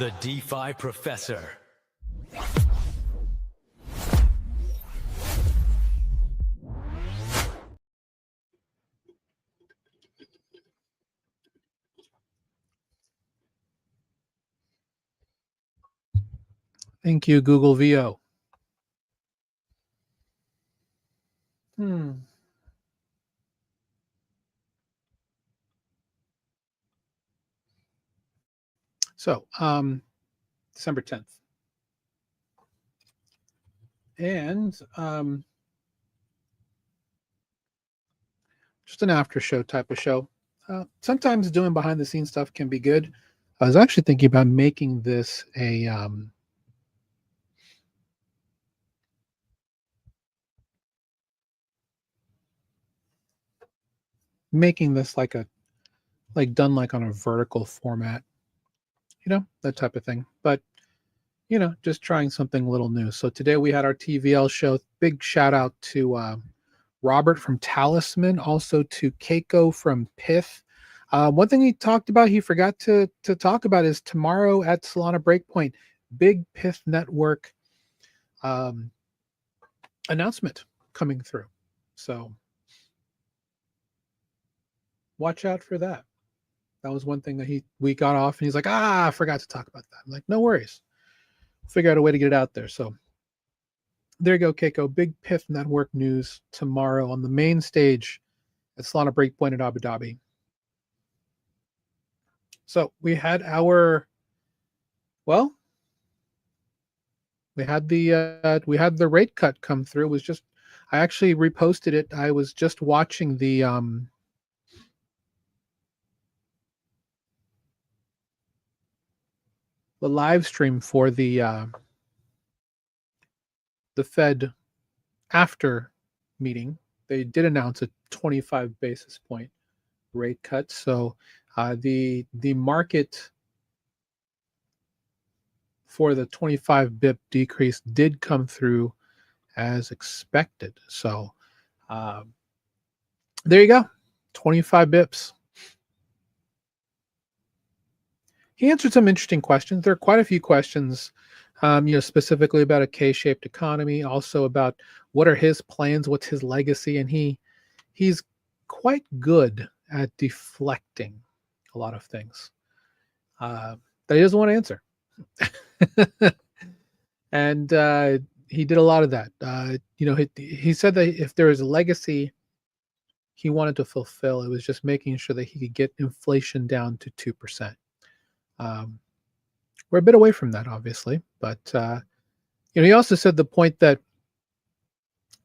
the DeFi Professor. Thank you, Google VO. So, December 10th. And just an after show type of show. Sometimes doing behind the scenes stuff can be good. I was actually thinking about making this a done like on a vertical format, that type of thing. But just trying something a little new. So today we had our TVL show. Big shout out to Robert from Talisman, also to Keiko from Pith. One thing he talked about, he forgot to talk about, is tomorrow at Solana Breakpoint, big Pith network announcement coming through. So watch out for that. That was one thing that we got off, and he's like, I forgot to talk about that. I'm like, no worries. Figure out a way to get it out there. So there you go, Keiko. Big Pith network news tomorrow on the main stage at Solana Breakpoint at Abu Dhabi. So we had the rate cut come through. It was just, I actually reposted it. I was just watching the live stream for the Fed after meeting. They did announce a 25 basis point rate cut. So the market for the 25 bip decrease did come through as expected. So there you go, 25 bips. He answered some interesting questions. There are quite a few questions, specifically about a K-shaped economy, also about what are his plans, what's his legacy, and he's quite good at deflecting a lot of things that he doesn't want to answer. And he did a lot of that. He said that if there is a legacy he wanted to fulfill, it was just making sure that he could get inflation down to 2%. We're a bit away from that, obviously, but he also said the point that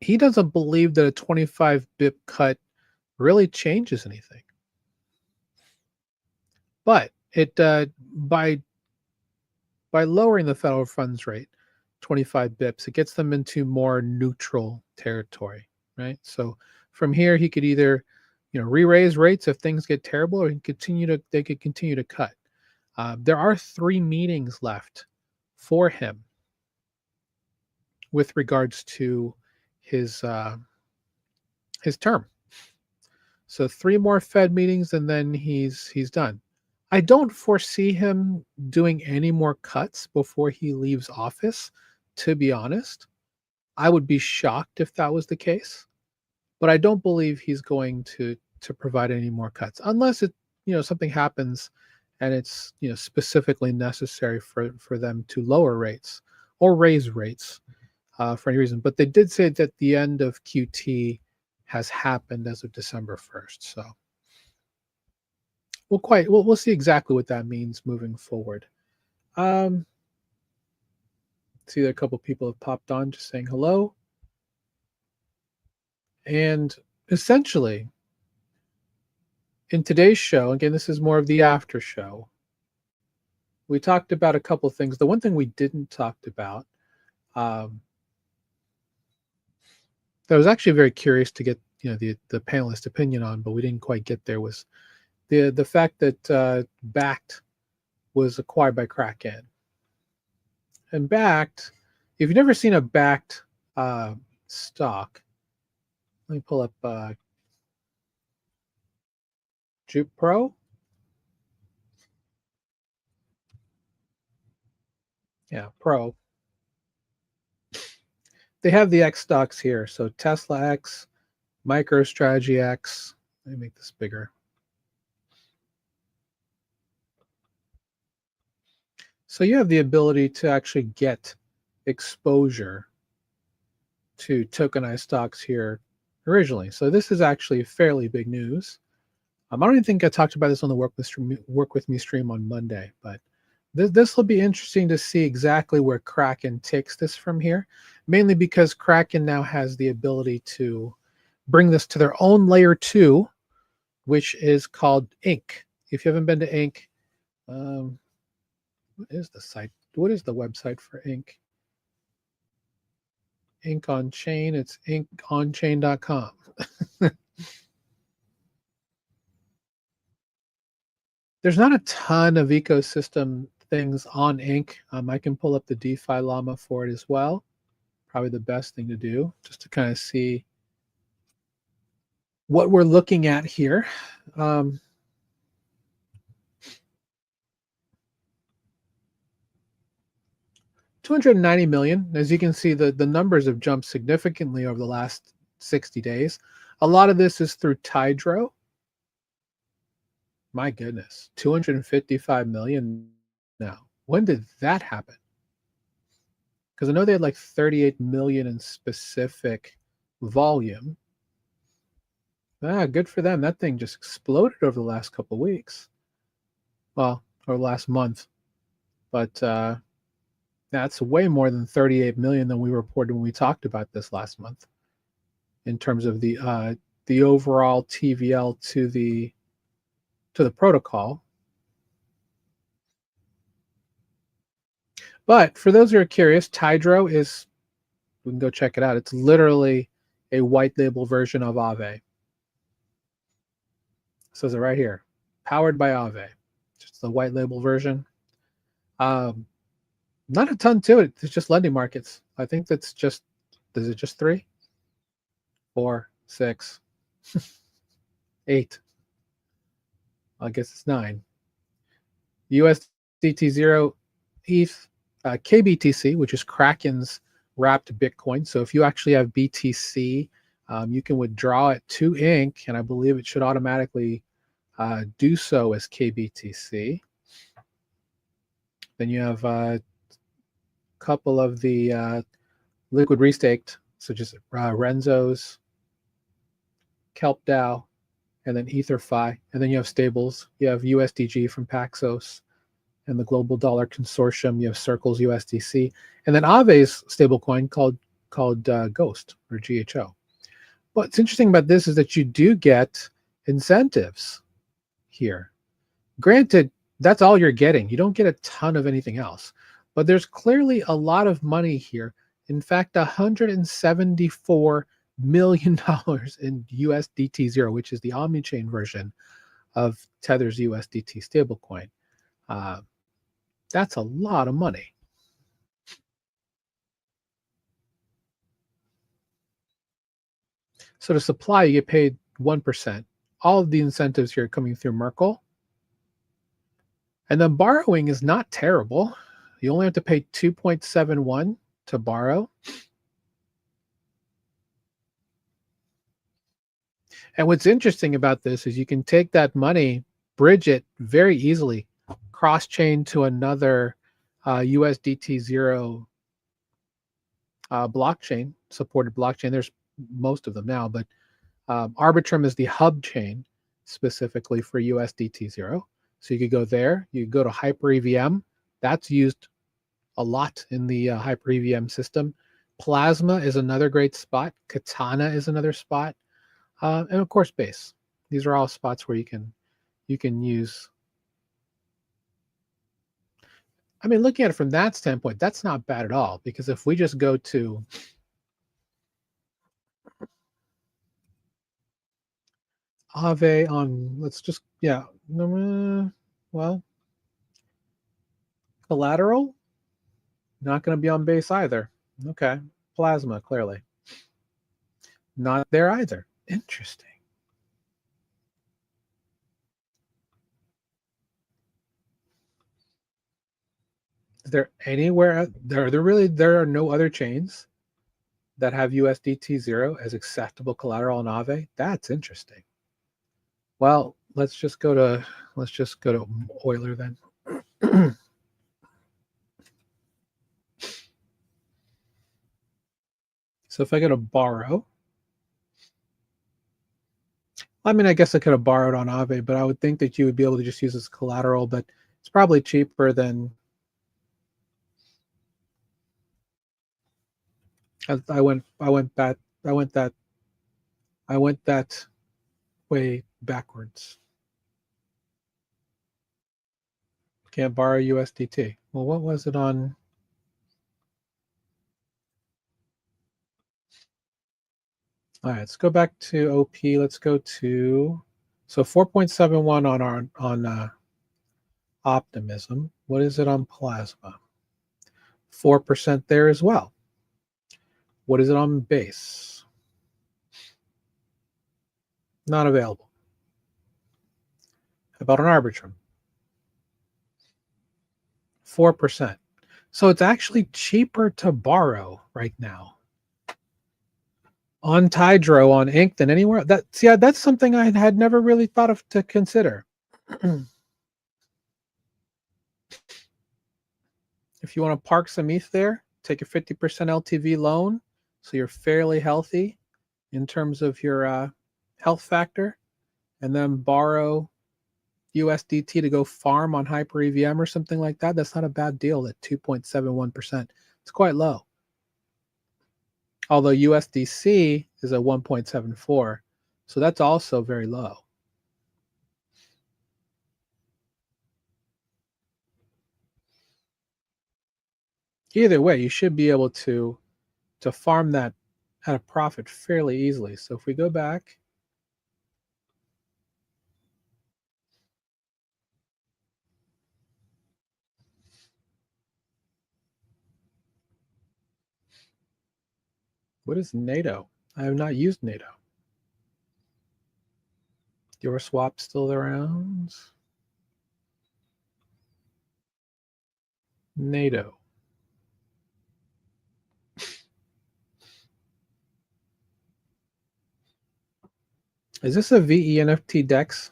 he doesn't believe that a 25 bip cut really changes anything. But it by lowering the federal funds rate 25 bips, it gets them into more neutral territory, right? So from here, he could either re-raise rates if things get terrible, or they could continue to cut. There are 3 meetings left for him with regards to his term. So 3 more Fed meetings, and then he's done. I don't foresee him doing any more cuts before he leaves office, to be honest. I would be shocked if that was the case, but I don't believe he's going to provide any more cuts unless something happens and it's specifically necessary for them to lower rates or raise rates for any reason. But they did say that the end of QT has happened as of December 1st. So we'll see exactly what that means moving forward. See that a couple people have popped on just saying hello. And essentially, in today's show, again, this is more of the after show, we talked about a couple things. The one thing we didn't talk about, that I was actually very curious to get the panelist opinion on, but we didn't quite get there, was the fact that Backed was acquired by Kraken. And Backed, if you've never seen a Backed stock, let me pull up Juke Pro. Yeah, Pro. They have the X stocks here. So Tesla X, MicroStrategy X. Let me make this bigger. So you have the ability to actually get exposure to tokenized stocks here originally. So this is actually fairly big news. I don't even think I talked about this on the Work With Me stream on Monday, but this will be interesting to see exactly where Kraken takes this from here, mainly because Kraken now has the ability to bring this to their own layer 2, which is called Ink. If you haven't been to Ink, what is the site? What is the website for Ink? Ink on Chain. It's inkonchain.com. There's not a ton of ecosystem things on Ink. I can pull up the DeFi llama for it as well. Probably the best thing to do, just to kind of see what we're looking at here. 290 million. As you can see, the numbers have jumped significantly over the last 60 days. A lot of this is through Tidro. My goodness, 255 million now. When did that happen? Because I know they had like 38 million in specific volume. Good for them. That thing just exploded over the last couple of weeks. Well, or last month. But that's way more than 38 million than we reported when we talked about this last month in terms of the overall TVL to the protocol. But for those who are curious, Tidro is, we can go check it out. It's literally a white label version of Aave. It says it right here, powered by Aave. Just the white label version. Not a ton to it. It's just lending markets. I think that's just, is it just 3, 4, 6, 8? I guess it's 9. USDT0, ETH, KBTC, which is Kraken's wrapped Bitcoin. So if you actually have BTC, you can withdraw it to Ink, and I believe it should automatically do so as KBTC. Then you have a couple of the liquid restaked, such as Renzo's, Kelp DAO, and then EtherFi. And then you have stables. You have USDG from Paxos and the Global Dollar Consortium. You have Circle's USDC. And then Aave's stablecoin called Ghost, or GHO. What's interesting about this is that you do get incentives here. Granted, that's all you're getting. You don't get a ton of anything else. But there's clearly a lot of money here. In fact, $174 million in USDT0, which is the omni-chain version of Tether's USDT stablecoin. That's a lot of money. So to supply, you get paid 1%. All of the incentives here are coming through Merkle. And then borrowing is not terrible. You only have to pay 2.71 to borrow. And what's interesting about this is you can take that money, bridge it very easily, cross-chain to another USDT0 blockchain, supported blockchain. There's most of them now, but Arbitrum is the hub chain specifically for USDT0. So you could go there. You could go to HyperEVM. That's used a lot in the HyperEVM system. Plasma is another great spot. Katana is another spot. And of course, Base. These are all spots where you can use. I mean, looking at it from that standpoint, that's not bad at all. Because if we just go to Aave on, let's just, well, collateral, not going to be on Base either. Okay, Plasma, clearly. Not there either. Interesting. Is there anywhere there are no other chains that have USDT 0 as acceptable collateral on Aave? That's interesting. Well, let's just go to Euler then. So if I go to borrow, I mean, I guess I could have borrowed on Aave, but I would think that you would be able to just use this collateral, but it's probably cheaper than I went that way backwards. Can't borrow USDT. Well, what was it on? All right, let's go back to OP. Let's go to 4.71 on Optimism. What is it on Plasma? 4% there as well. What is it on Base? Not available. How about on Arbitrum? 4%. So it's actually cheaper to borrow right now on Tidro, on Ink than anywhere. That's something I had never really thought of to consider. If you want to park some ETH there, take a 50% LTV loan, so you're fairly healthy in terms of your health factor, and then borrow USDT to go farm on Hyper EVM or something like that. That's not a bad deal at 2.71%. It's quite low. Although USDC is a 1.74, so that's also very low. Either way, you should be able to farm that at a profit fairly easily. So if we go back, what is NATO? I have not used NATO. Your swap still around? NATO. Is this a VENFT DEX?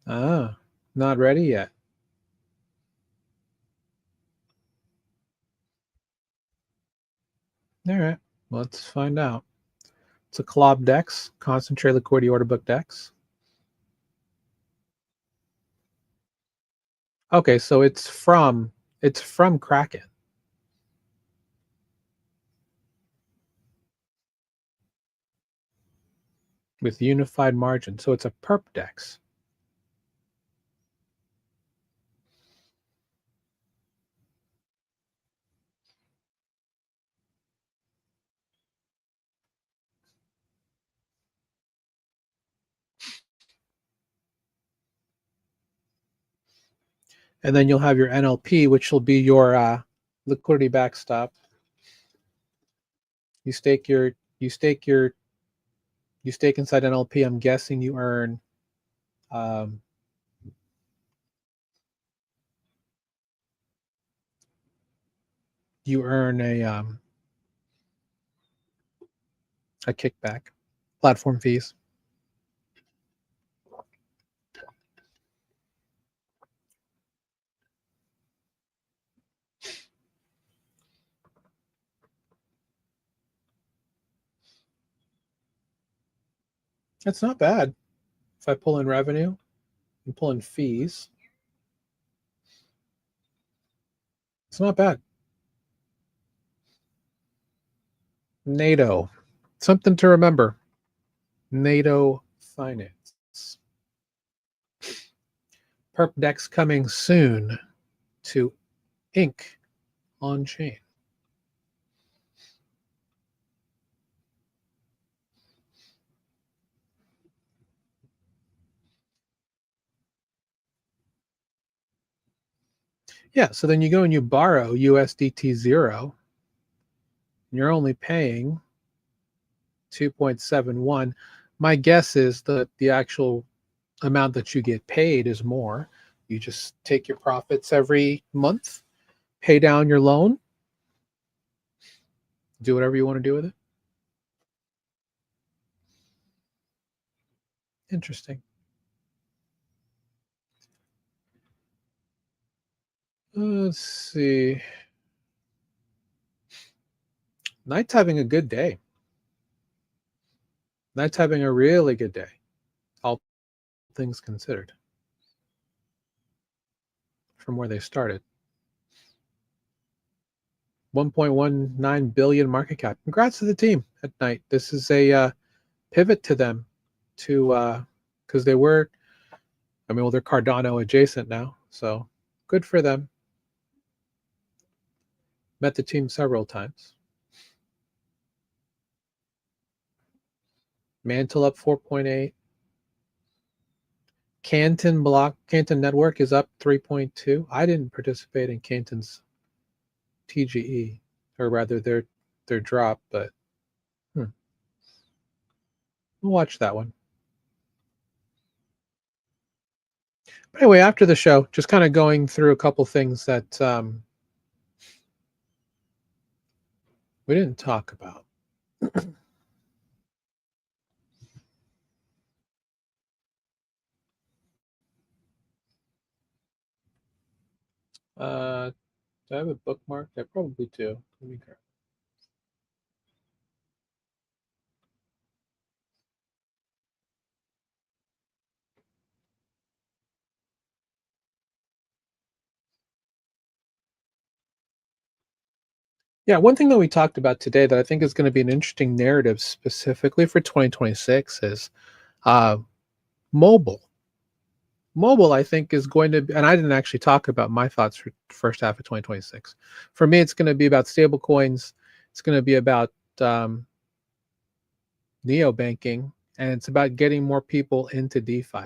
Ah, not ready yet. All right, let's find out. It's a CLOB DEX, Concentrate Liquidity Order Book DEX. Okay, so it's from Kraken. With unified margin. So it's a perp DEX. And then you'll have your NLP, which will be your liquidity backstop. You stake inside NLP. I'm guessing you earn a kickback, platform fees. That's not bad. If I pull in revenue and pull in fees, it's not bad. NATO, something to remember. NATO Finance. Perp DEX coming soon to Ink on chain. Yeah, so then you go and you borrow USDT 0. And you're only paying 2.71. My guess is that the actual amount that you get paid is more. You just take your profits every month, pay down your loan, do whatever you want to do with it. Interesting. Let's see. Knight's having a good day. Knight's having a really good day, all things considered, from where they started. 1.19 billion market cap. Congrats to the team at Knight. This is a pivot to them to because they were, I mean, well, they're Cardano adjacent now, so good for them. Met the team several times. Mantle up 4.8. Canton Network is up 3.2. I didn't participate in Canton's TGE, or rather their drop, but we'll watch that one. But anyway, after the show, just kind of going through a couple things that we didn't talk about. Do I have a bookmark? I probably do. Let me grab. Yeah, one thing that we talked about today that I think is going to be an interesting narrative specifically for 2026 is mobile. Mobile, I think, is going to be, and I didn't actually talk about my thoughts for the first half of 2026. For me, it's going to be about stable coins. It's going to be about neobanking, and it's about getting more people into DeFi.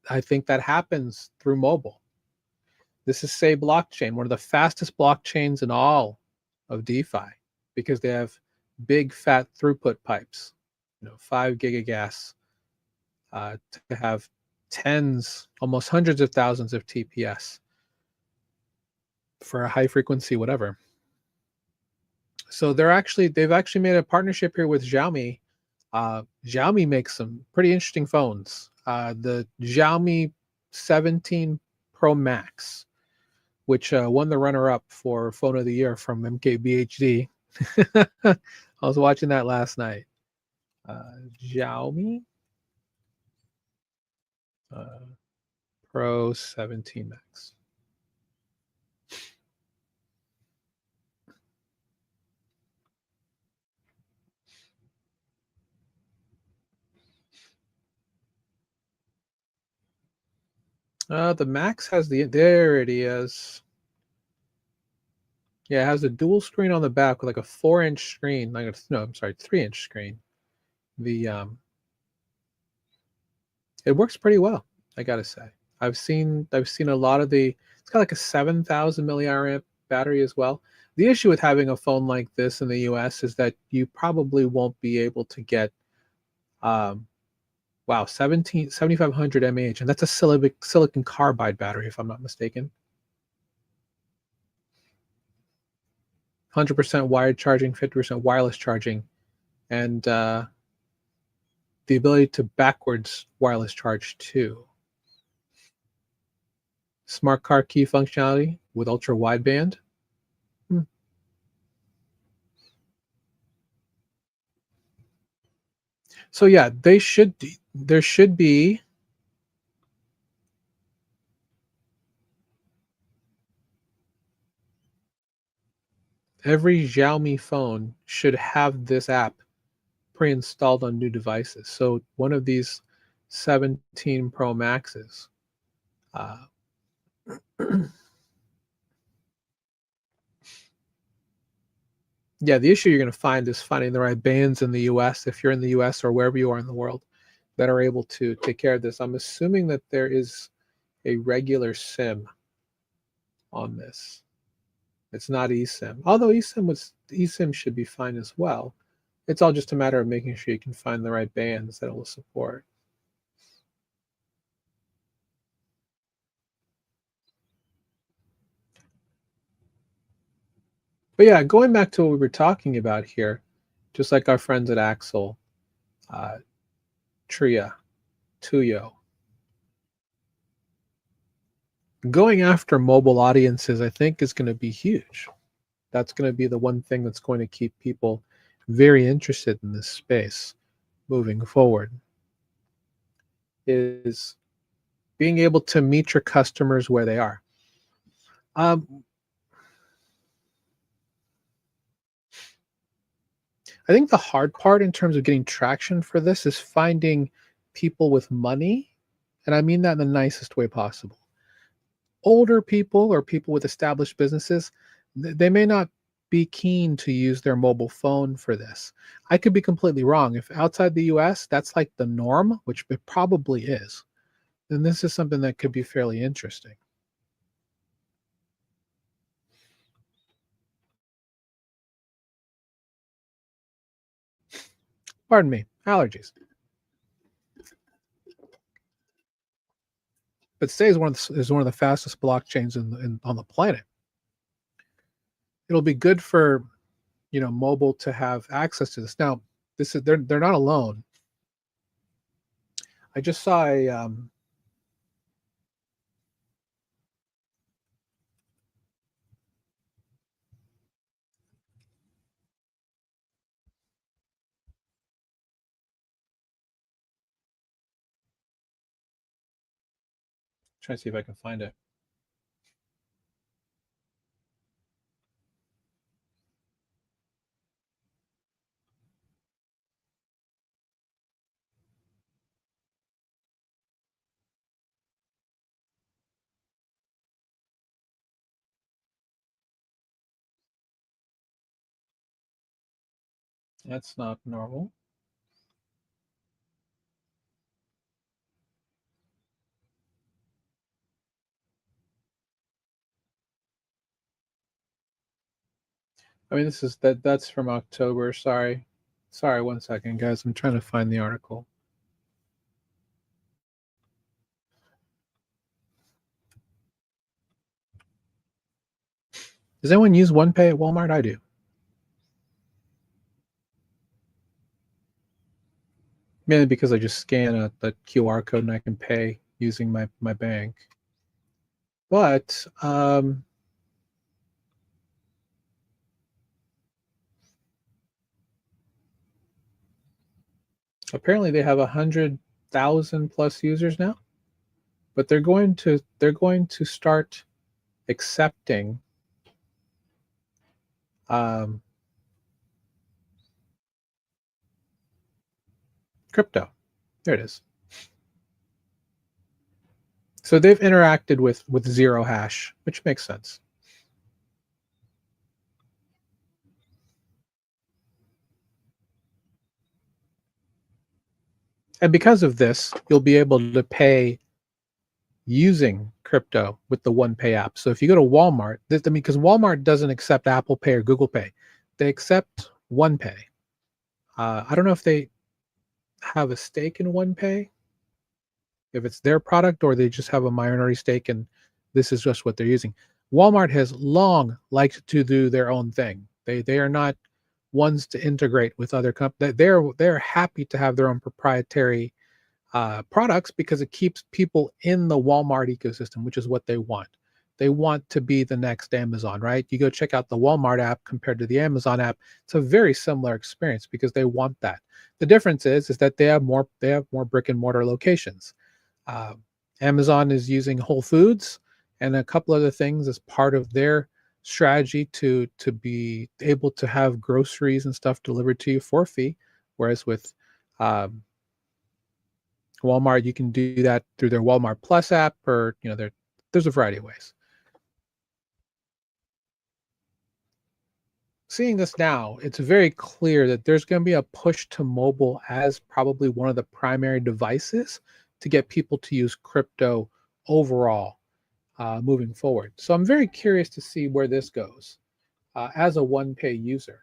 I think that happens through mobile. This is Say blockchain, one of the fastest blockchains in all of DeFi, because they have big fat throughput pipes, 5 gigagas to have tens, almost hundreds of thousands of TPS for a high frequency whatever. So they've actually made a partnership here with Xiaomi. Xiaomi makes some pretty interesting phones. The Xiaomi 17 Pro Max, which won the runner-up for Phone of the Year from MKBHD. I was watching that last night. Xiaomi Pro 17 Max. The Max has there it is. Yeah, it has a dual screen on the back with like a 4-inch screen. No, I'm sorry, 3-inch screen. The it works pretty well, I gotta say. I've seen a lot of it's got like a 7,000 milliamp battery as well. The issue with having a phone like this in the US is that you probably won't be able to get 7500 mAh, and that's a silicon carbide battery if I'm not mistaken. 100% wired charging, 50% wireless charging, and the ability to backwards wireless charge too. Smart car key functionality with ultra wideband. So yeah, there should be every Xiaomi phone should have this app pre-installed on new devices. So one of these 17 Pro Maxes. Yeah, the issue you're going to find is finding the right bands in the US, if you're in the US or wherever you are in the world, that are able to take care of this. I'm assuming that there is a regular SIM on this. It's not eSIM, although eSIM should be fine as well. It's all just a matter of making sure you can find the right bands that it will support. But yeah, going back to what we were talking about here, just like our friends at Axel, uh, Tria, Tuyo, going after mobile audiences, I think, is going to be huge. That's going to be the one thing that's going to keep people very interested in this space moving forward, is being able to meet your customers where they are. Um, I think the hard part in terms of getting traction for this is finding people with money, and I mean that in the nicest way possible. Older people or people with established businesses, they may not be keen to use their mobile phone for this. I could be completely wrong. If outside the US, that's like the norm, which it probably is, then this is something that could be fairly interesting. Pardon me, allergies. But today is one of the fastest blockchains on the planet. It'll be good for mobile to have access to this. Now, this is they're not alone. I just saw a trying to see if I can find it. That's not normal. I mean, this is that's from October. Sorry, 1 second, guys. I'm trying to find the article. Does anyone use OnePay at Walmart? I do. Mainly because I just scan the QR code and I can pay using my bank. But apparently they have 100,000 plus users now. But they're going to start accepting um, crypto. There it is. So they've interacted with zero hash, which makes sense. And because of this, you'll be able to pay using crypto with the OnePay app. So if you go to Walmart, I mean, because Walmart doesn't accept Apple Pay or Google Pay, they accept OnePay. I don't know if they have a stake in OnePay, if it's their product or they just have a minority stake and this is just what they're using. Walmart has long liked to do their own thing. They are not ones to integrate with other companies. They're happy to have their own proprietary products because it keeps people in the Walmart ecosystem, which is what they want. They want to be the next Amazon, right? You go check out the Walmart app compared to the Amazon app. It's a very similar experience because they want that. The difference is that they have more brick and mortar locations. Uh, Amazon is using Whole Foods and a couple other things as part of their strategy to be able to have groceries and stuff delivered to you for a fee, whereas with um, Walmart, you can do that through their Walmart Plus app, or there's a variety of ways. Seeing this now, it's very clear that there's going to be a push to mobile as probably one of the primary devices to get people to use crypto overall moving forward. So I'm very curious to see where this goes as a OnePay user.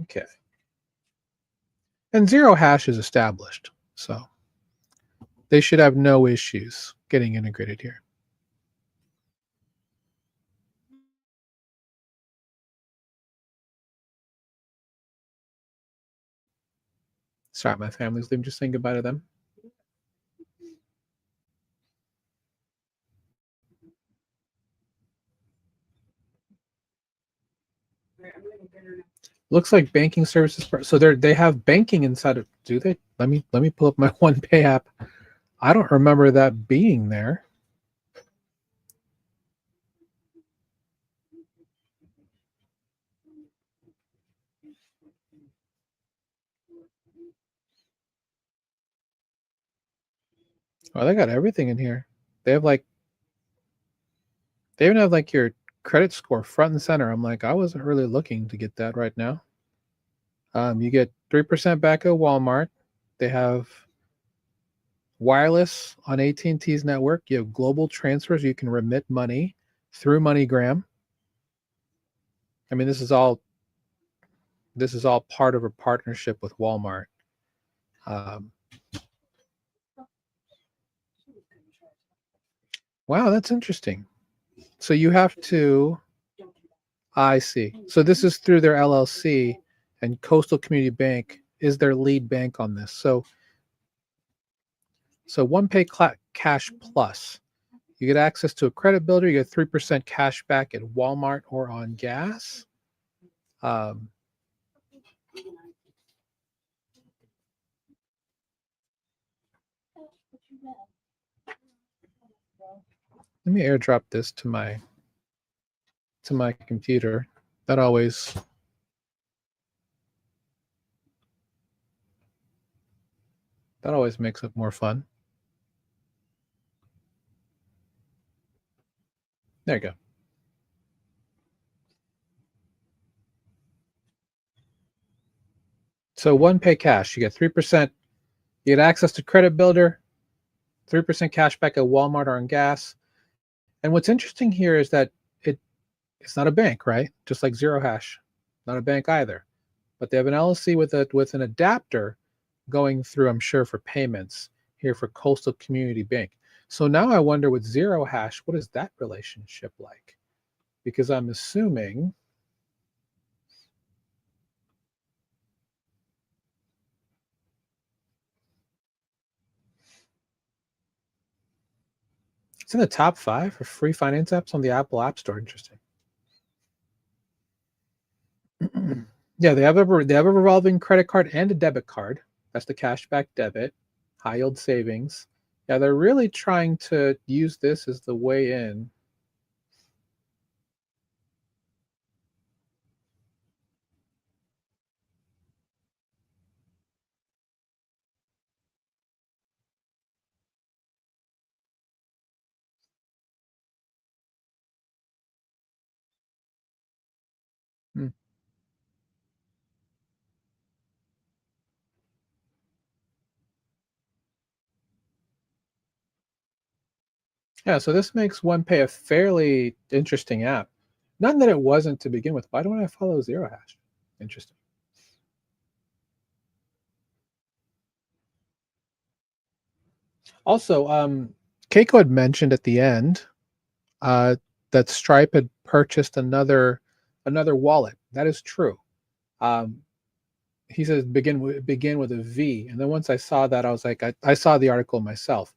Okay. And zero hash is established, so they should have no issues getting integrated here. Sorry, my family's leaving. Just saying goodbye to them. Looks like banking services. So they have banking inside of. Do they? Let me pull up my OnePay app. I don't remember that being there. Oh, they got everything in here. They have like. They even have like your credit score front and center. I'm like, I wasn't really looking to get that right now. You get 3% back at Walmart. They have wireless on AT&T's network. You have global transfers. You can remit money through MoneyGram. I mean, this is all part of a partnership with Walmart. Wow, that's interesting. So you have to. I see. So this is through their LLC, and Coastal Community Bank is their lead bank on this. So OnePay Cash Plus, you get access to a credit builder. You get 3% cash back at Walmart or on gas. Let me airdrop this to my computer. That always makes it more fun. There you go. So OnePay Cash, you get 3%. You get access to credit builder, 3% cash back at Walmart or on gas. And what's interesting here is that it's not a bank, right? Just like Zero Hash, not a bank either. But they have an LLC with an adapter going through, I'm sure, for payments here for Coastal Community Bank. So now I wonder with Zero Hash, what is that relationship like? Because I'm assuming it's in the top 5 for free finance apps on the Apple App Store. Interesting. Yeah, they have a revolving credit card and a debit card. That's the cashback debit, high yield savings. Yeah, they're really trying to use this as the way in. Hmm. Yeah, so this makes OnePay a fairly interesting app. Not that it wasn't to begin with. Why don't I follow Zero Hash? Interesting. Also, Keiko had mentioned at the end uh, that Stripe had purchased another wallet. That is true. Um, he says begin with a V, and then once I saw that, I was like, I saw the article myself,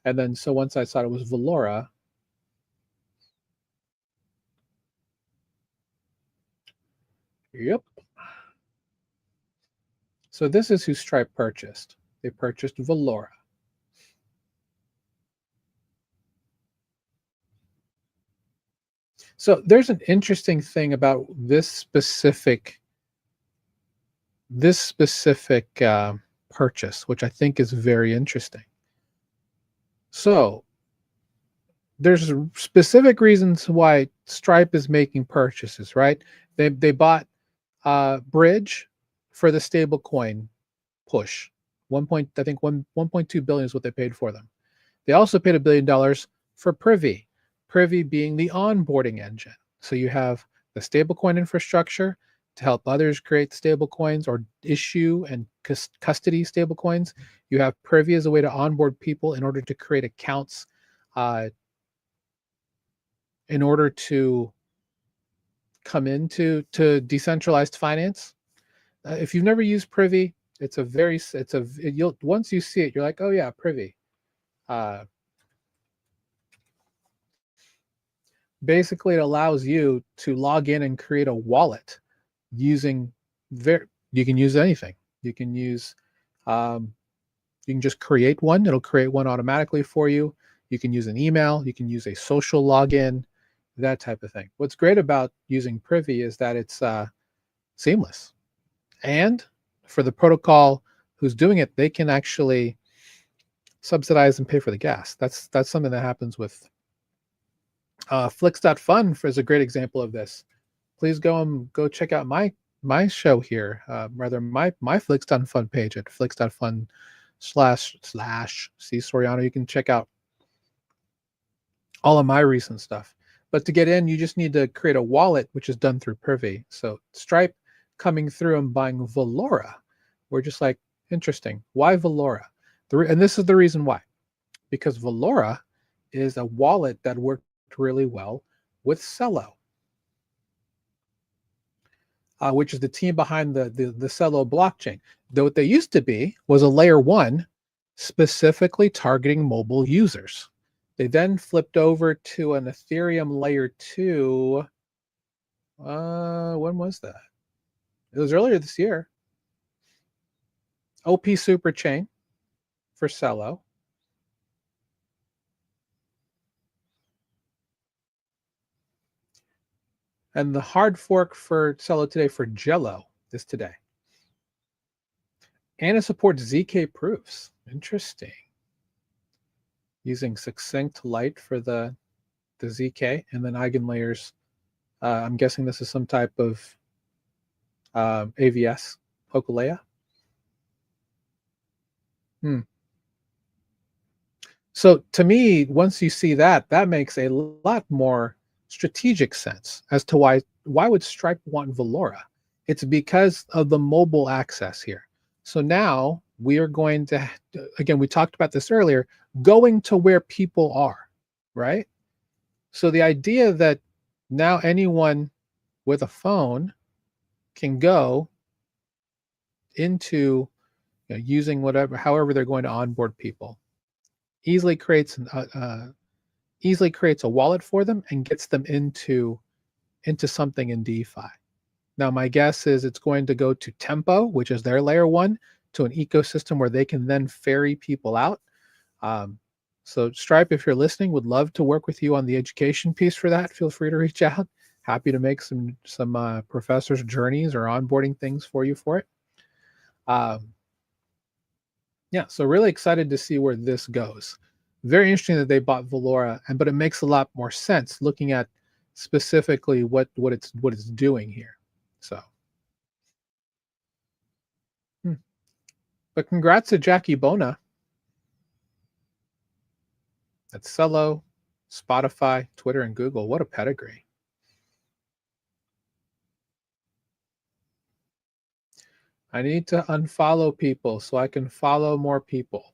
and then so once I saw it was Valora. Yep. So this is who Stripe purchased. They purchased Valora. So there's an interesting thing about this specific purchase, which I think is very interesting. So there's specific reasons why Stripe is making purchases, right? They bought Bridge for the stable coin push. I think 1.2 billion is what they paid for them. They also paid $1 billion for Privy. Privy being the onboarding engine. So you have the stablecoin infrastructure to help others create stable coins or issue and custody stable coins. You have Privy as a way to onboard people in order to create accounts, in order to come into decentralized finance. If you've never used Privy, you'll once you see it, you're like, oh yeah, Privy. Basically, it allows you to log in and create a wallet using you can use anything. You can use you can just create one. It'll create one automatically for you. You can use an email. You can use a social login, that type of thing. What's great about using Privy is that it's seamless. And for the protocol who's doing it, they can actually subsidize and pay for the gas. That's something that happens with Flix.fun is a great example of this. Please go check out my show here, rather my Flix.fun page at flix.fun / C Soriano. You can check out all of my recent stuff. But to get in, you just need to create a wallet, which is done through Privy. So Stripe coming through and buying Valora. We're just like, interesting. Why Valora? And this is the reason why. Because Valora is a wallet that worked really well with Celo, which is the team behind the Celo blockchain. Though what they used to be was a layer 1 specifically targeting mobile users. They then flipped over to an Ethereum layer 2. When was that? It was earlier this year. OP Superchain for Celo. And the hard fork for Celo today for Jello is today. And it supports ZK proofs. Interesting. Using succinct light for the ZK and then eigenlayers. I'm guessing this is some type of AVS, Hokulea. So to me, once you see that, that makes a lot more strategic sense as to why would Stripe want Valora? It's because of the mobile access here. So now we are going to, again, we talked about this earlier, going to where people are, right? So the idea that now anyone with a phone can go into using however they're going to onboard people, easily creates a wallet for them and gets them into something in DeFi. Now, my guess is it's going to go to Tempo, which is their layer 1, to an ecosystem where they can then ferry people out. So Stripe, if you're listening, would love to work with you on the education piece for that. Feel free to reach out. Happy to make some professors' journeys or onboarding things for you for it. Yeah, so really excited to see where this goes. Very interesting that they bought Valora, but it makes a lot more sense looking at specifically what it's doing here. So, but congrats to Jackie Bona. At Celo, Spotify, Twitter, and Google. What a pedigree. I need to unfollow people so I can follow more people.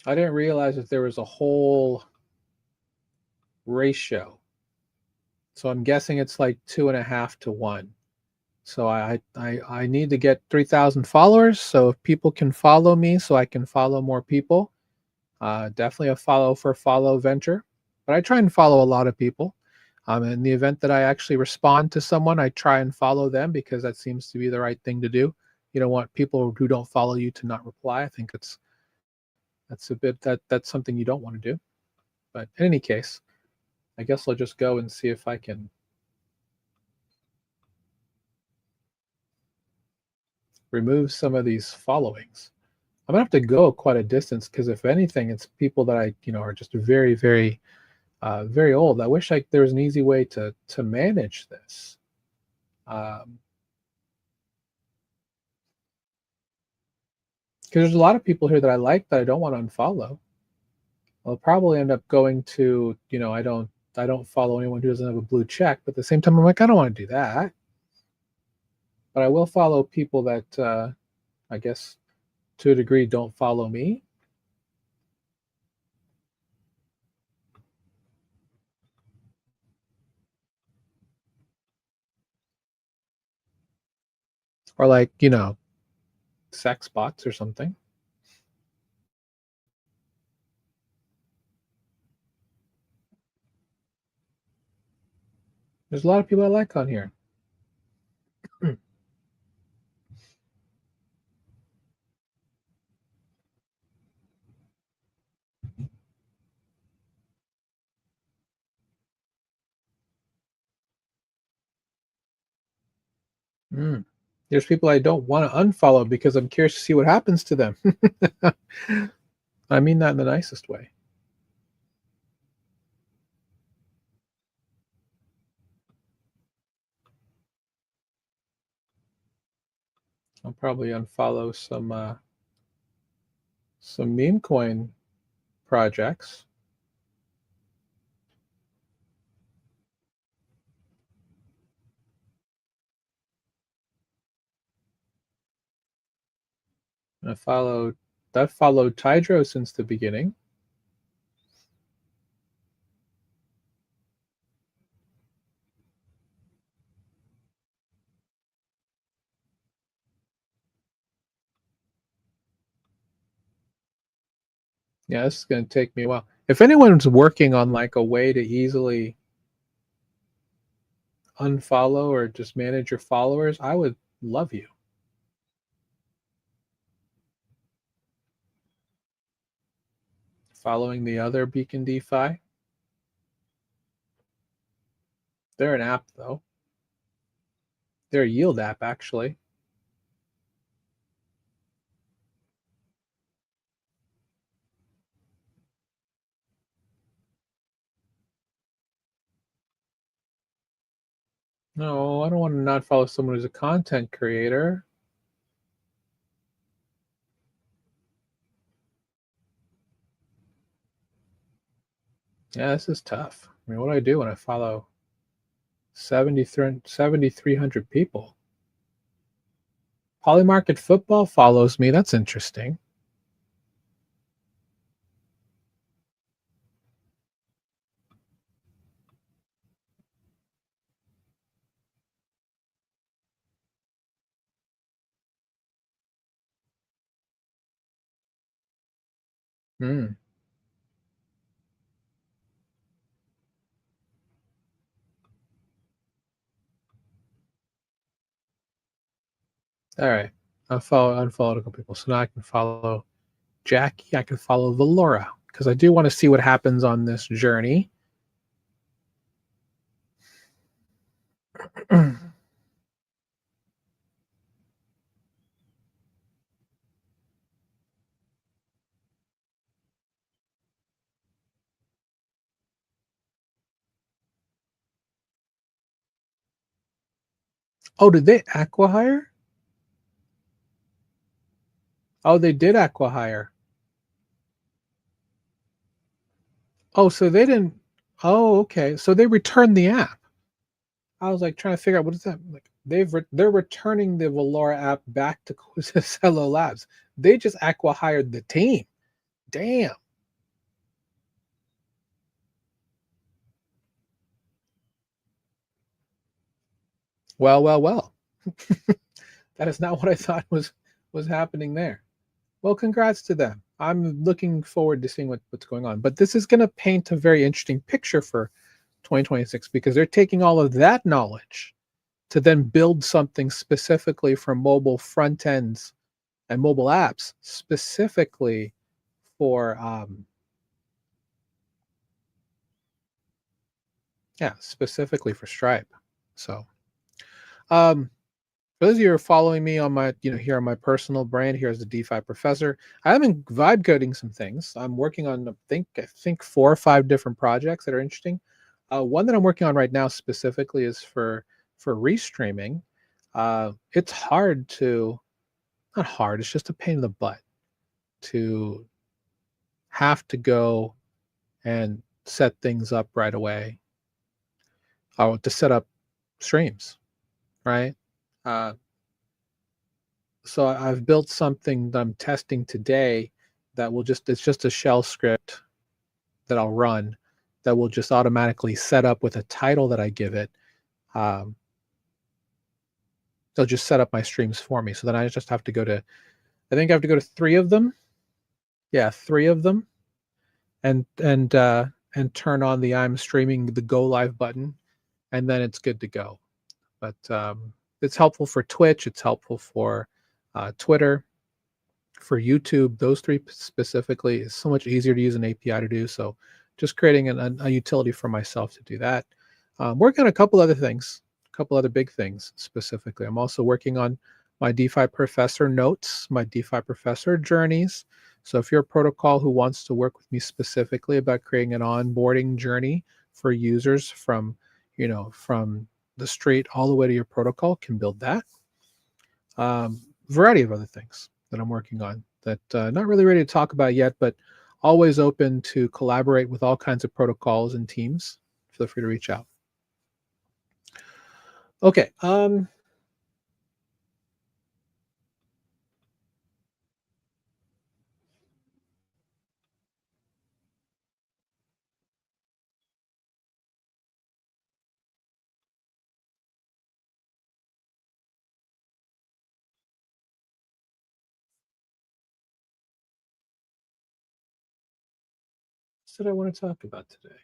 I didn't realize that there was a whole ratio. So I'm guessing it's like 2.5 to 1. So I need to get 3,000 followers. So if people can follow me so I can follow more people, definitely a follow venture. But I try and follow a lot of people. In the event that I actually respond to someone, I try and follow them because that seems to be the right thing to do. You don't want people who don't follow you to not reply. I think that's something you don't want to do. But in any case, I guess I'll just go and see if I can remove some of these followings. I'm gonna have to go quite a distance because if anything, it's people that I are just very, very, very old. I wish there was an easy way to manage this. Because there's a lot of people here that I like that I don't want to unfollow. I'll probably end up going to I don't I don't follow anyone who doesn't have a blue check. But at the same time, I'm like, I don't want to do that. But I will follow people that I guess to a degree don't follow me. Or like, sex bots or something. There's a lot of people I like on here. Mm. There's people I don't want to unfollow because I'm curious to see what happens to them. I mean that in the nicest way. I'll probably unfollow some meme coin projects. I've followed Tidro since the beginning. Yeah, this is going to take me a while. If anyone's working on like a way to easily unfollow or just manage your followers, I would love you. Following the other Beacon DeFi. They're an app though. They're a yield app actually. No, I don't want to not follow someone who's a content creator. Yeah, this is tough. I mean, what do I do when I follow 7,300 people? Polymarket Football follows me. That's interesting. Hmm. All right. Unfollowed a couple people. So now I can follow Jackie. I can follow Valora because I do want to see what happens on this journey. Oh, did they acquihire? Oh, they did acquihire. Oh, so they didn't. Oh, okay. So they returned the app. I was like trying to figure out what is that. Like they're returning the Valora app back to Cello Labs. They just acquihired the team. Damn. Well, well, well. That is not what I thought was happening there. Well, congrats to them. I'm looking forward to seeing what's going on. But this is going to paint a very interesting picture for 2026 because they're taking all of that knowledge to then build something specifically for mobile front ends and mobile apps, specifically for specifically for Stripe. So um for those of you who are following me on my, here on my personal brand, here's the DeFi Professor. I'm in vibe coding some things. I'm working on, I think 4 or 5 different projects that are interesting. One that I'm working on right now specifically is for restreaming. It's hard to, not hard. It's just a pain in the butt to have to go and set things up right away to set up streams, right? Uh, so I've built something that I'm testing today that will it's just a shell script that I'll run that will just automatically set up with a title that I give it. Um, they'll just set up my streams for me. So then I just have to go to, I think I have to go to 3 of them. Yeah, 3 of them, and turn on the I'm streaming the go live button, and then it's good to go. But it's helpful for Twitch. It's helpful for Twitter, for YouTube. Those 3 specifically is so much easier to use an API to do. So just creating a utility for myself to do that. Working on a couple other things, a couple other big things specifically. I'm also working on my DeFi Professor notes, my DeFi Professor journeys. So if you're a protocol who wants to work with me specifically about creating an onboarding journey for users from, from the street all the way to your protocol, can build that. Variety of other things that I'm working on that not really ready to talk about yet, but always open to collaborate with all kinds of protocols and teams. Feel free to reach out. Okay. What did I want to talk about today?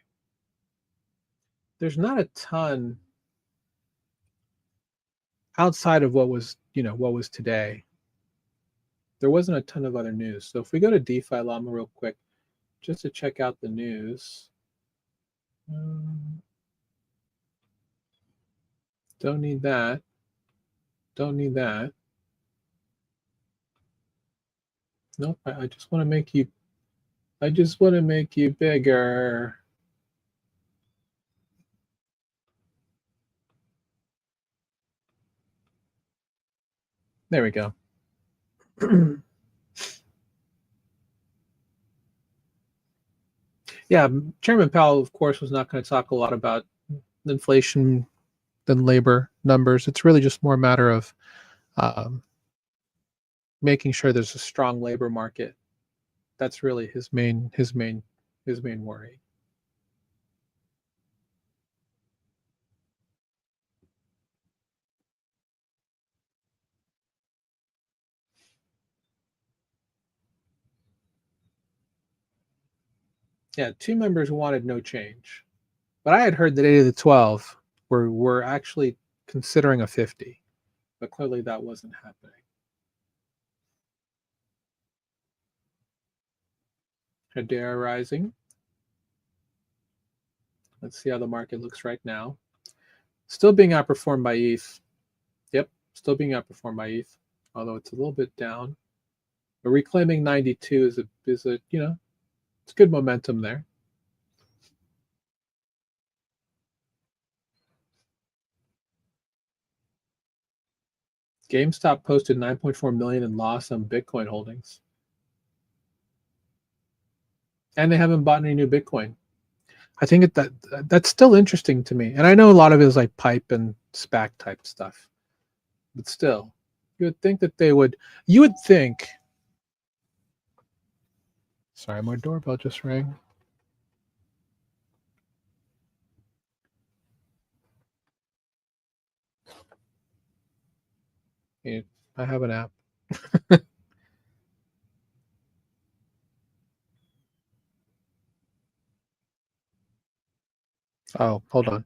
There's not a ton outside of what was today. There wasn't a ton of other news. So if we go to DeFi Llama real quick, just to check out the news. Don't need that. Don't need that. Nope. I just want to make you. I just want to make you bigger. There we go. Yeah, Chairman Powell, of course, was not going to talk a lot about inflation than labor numbers. It's really just more a matter of um, making sure there's a strong labor market. That's really his main worry. Yeah, 2 members wanted no change, but I had heard that 8 of the 12 were actually considering a 50, but clearly that wasn't happening. Hedera rising. Let's see how the market looks right now. Still being outperformed by ETH. Yep, still being outperformed by ETH, although it's a little bit down. But reclaiming 92 is a it's good momentum there. GameStop posted 9.4 million in loss on Bitcoin holdings, and they haven't bought any new Bitcoin. I think that's still interesting to me, and I know a lot of it is like pipe and SPAC type stuff, but still, you would think that they would. You would think. Sorry, my doorbell just rang. I have an app. Oh, hold on.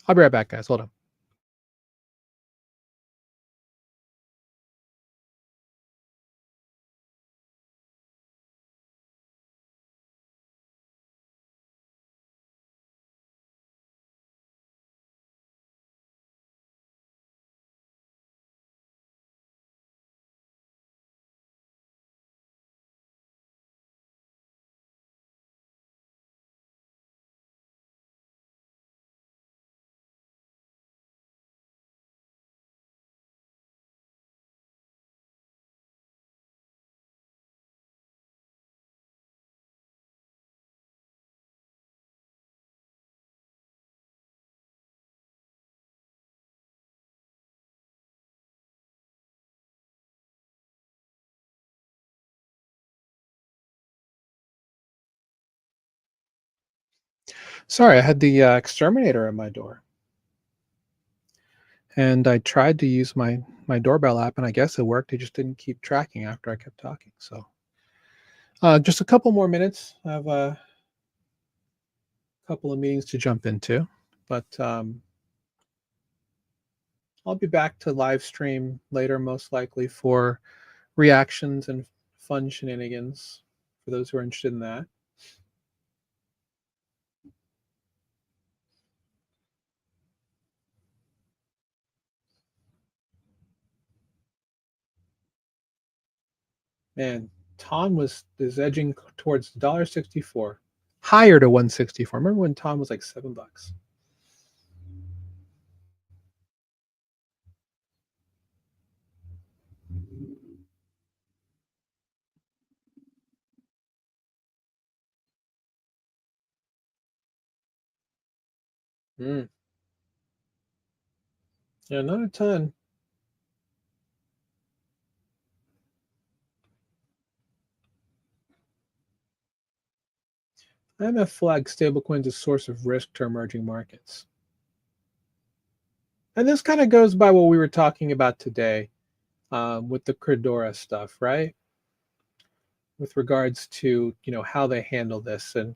I'll be right back, guys. Hold on. Sorry, I had the exterminator at my door, and I tried to use my doorbell app, and I guess it worked. It just didn't keep tracking after I kept talking. So, just a couple more minutes. I have a couple of meetings to jump into, but I'll be back to live stream later, most likely for reactions and fun shenanigans for those who are interested in that. Man, Tom is edging towards $1.64, higher to 164. Remember when Tom was like $7? Mm. Yeah, not a ton. IMF flags stablecoins as source of risk to emerging markets. And this kind of goes by what we were talking about today with the Credora stuff, right? With regards to how they handle this, and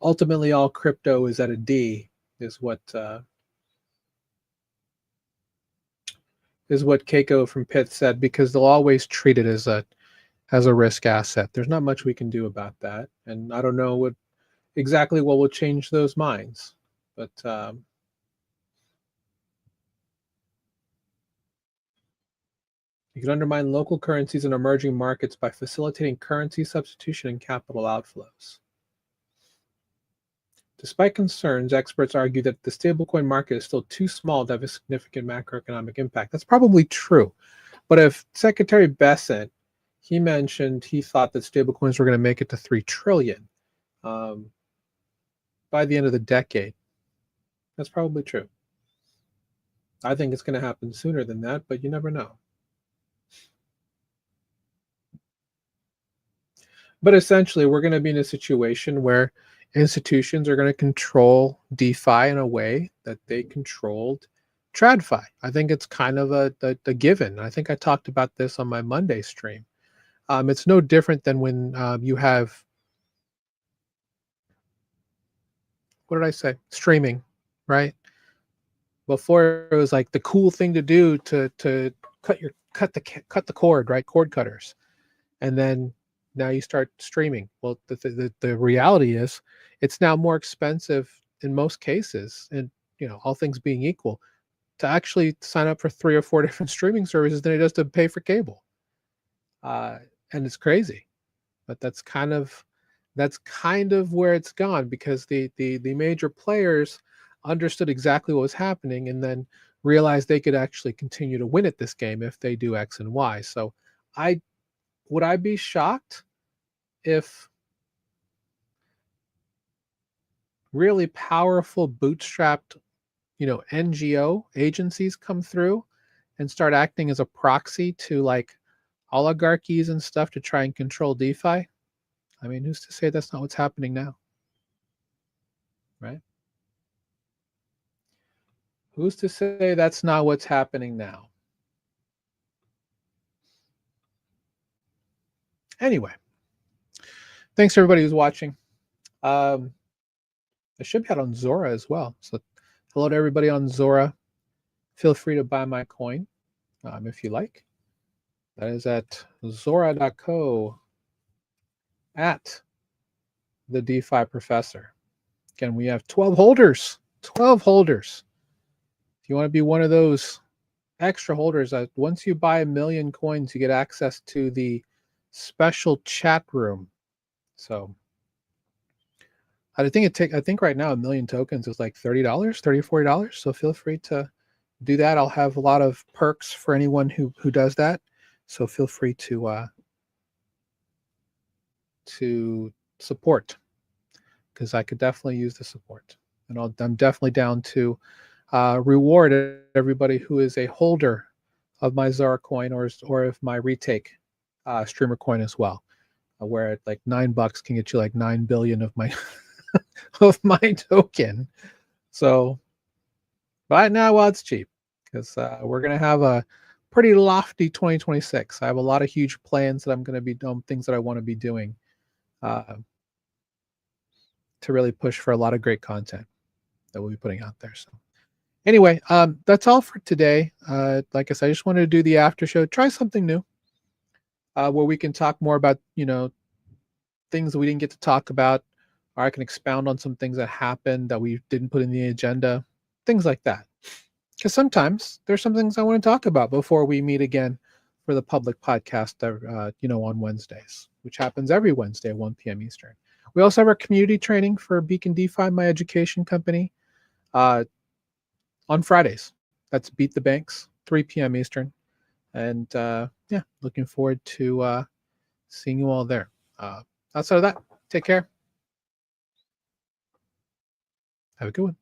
ultimately all crypto is at a D, is what Keiko from Pitt said, because they'll always treat it as a risk asset. There's not much we can do about that, and I don't know exactly what will change those minds, but you can undermine local currencies in emerging markets by facilitating currency substitution and capital outflows. Despite concerns, experts argue that the stablecoin market is still too small to have a significant macroeconomic impact. That's probably true. But if Secretary Bessent, he mentioned he thought that stablecoins were going to make it to 3 trillion by the end of the decade. That's probably true. I think it's going to happen sooner than that, but you never know. But essentially, we're going to be in a situation where institutions are going to control DeFi in a way that they controlled TradFi. I think it's kind of a given. I think I talked about this on my Monday stream. It's no different than when you have, what did I say? Streaming, right? Before it was like the cool thing to do to cut the cord, right? Cord cutters, and then now you start streaming. Well, the reality is it's now more expensive in most cases, and all things being equal, to actually sign up for 3 or 4 different streaming services than it does to pay for cable. And it's crazy, but that's kind of where it's gone, because the major players understood exactly what was happening, and then realized they could actually continue to win at this game if they do X and Y. So I would I be shocked if really powerful bootstrapped NGO agencies come through and start acting as a proxy to like oligarchies and stuff to try and control DeFi? I mean, who's to say that's not what's happening now, right? Who's to say that's not what's happening now? Anyway, thanks to everybody who's watching. I should be out on Zora as well. So hello to everybody on Zora. Feel free to buy my coin if you like. That is at Zora.co at the DeFi Professor. Again, we have 12 holders. 12 holders. If you want to be one of those extra holders, once you buy 1 million coins, you get access to the special chat room. So I think right now 1 million tokens is like $30, $30 or $40. So feel free to do that. I'll have a lot of perks for anyone who does that. So feel free to support, because I could definitely use the support, and I'm definitely down to reward everybody who is a holder of my Zara coin or of my retake streamer coin as well, where at like $9 can get you like 9 billion of my of my token. So buy it now while it's cheap, because we're going to have a pretty lofty 2026. I have a lot of huge plans that I'm going to be doing, things that I want to be doing uh, to really push for a lot of great content that we'll be putting out there. So anyway, that's all for today. Like I said, I just wanted to do the after show, try something new, where we can talk more about, things that we didn't get to talk about, or I can expound on some things that happened that we didn't put in the agenda, things like that. Because sometimes there's some things I want to talk about before we meet again for the public podcast, on Wednesdays, which happens every Wednesday at 1 p.m. Eastern. We also have our community training for Beacon DeFi, my education company, on Fridays. That's Beat the Banks, 3 p.m. Eastern. And yeah, looking forward to seeing you all there. Outside of that, take care. Have a good one.